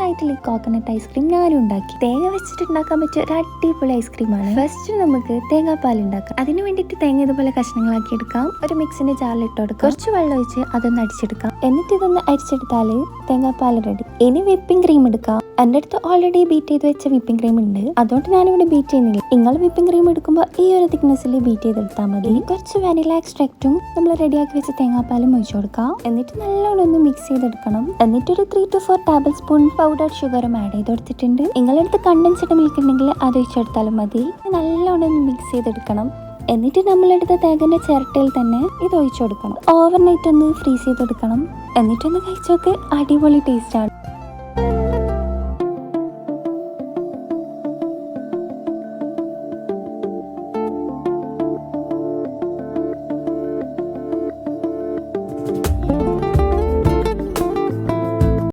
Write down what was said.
ആയിട്ടുള്ള ഈ coconut ice cream ഞാനും ഉണ്ടാക്കി. തേങ്ങ വെച്ചിട്ട് ഉണ്ടാക്കാൻ പറ്റിയ ഒരു അടിപൊളി ഐസ്ക്രീമാണ്. ഫസ്റ്റ് നമുക്ക് തേങ്ങാപ്പാൽ ഉണ്ടാക്കാം. അതിന് വേണ്ടിയിട്ട് തേങ്ങ ഇതുപോലെ കഷ്ണങ്ങളാക്കി എടുക്കാം. ഒരു മിക്സിന്റെ ജാറിൽ ഇട്ട് കൊടുക്കാം. കുറച്ച് വെള്ളം ഒഴിച്ച് അതൊന്ന് അടിച്ചെടുക്കാം. എന്നിട്ട് ഇതൊന്ന് അരിച്ചെടുത്താല് തേങ്ങാപ്പാൽ റെഡി. ഇനി വിപ്പിംഗ് ക്രീം എടുക്കാം. എൻ്റെ അടുത്ത് ഓൾറെഡി ബീറ്റ് ചെയ്ത് വെച്ച വിപ്പിംഗ് ക്രീം ഉണ്ട്, അതുകൊണ്ട് ഞാനിവിടെ ബീറ്റ് ചെയ്യുന്നില്ല. നിങ്ങൾ വിപ്പിംഗ് ക്രീം എടുക്കുമ്പോൾ ഈ ഒരു തിക്നെസ്സിൽ ബീറ്റ് ചെയ്തെടുത്താൽ മതി. കുറച്ച് വാനില എക്സ്ട്രാക്റ്റും നമ്മൾ റെഡിയാക്കി വെച്ച തേങ്ങാപ്പാലും ഒഴിച്ചു കൊടുക്കാം. എന്നിട്ട് നല്ലോണം ഒന്ന് മിക്സ് ചെയ്തെടുക്കണം. എന്നിട്ടൊരു 3 to 4 ടേബിൾ സ്പൂൺ പൗഡർഡ് ഷുഗറും ആഡ് ചെയ്ത് കൊടുത്തിട്ടുണ്ട്. നിങ്ങളടുത്ത് കണ്ടൻസ്ഡ് മിൽക്ക് ഉണ്ടെങ്കിൽ അത് ഒഴിച്ചെടുത്താലും മതി. നല്ലോണം ഒന്ന് മിക്സ് ചെയ്തെടുക്കണം. എന്നിട്ട് നമ്മളെടുത്ത തേങ്ങന്റെ ചിരട്ടയിൽ തന്നെ ഇത് ഒഴിച്ചു കൊടുക്കണം. ഓവർനൈറ്റ് ഒന്ന് ഫ്രീസ് ചെയ്തെടുക്കണം. എന്നിട്ടൊന്ന് കഴിച്ചോക്ക്, അടിപൊളി ടേസ്റ്റ് ആണ്.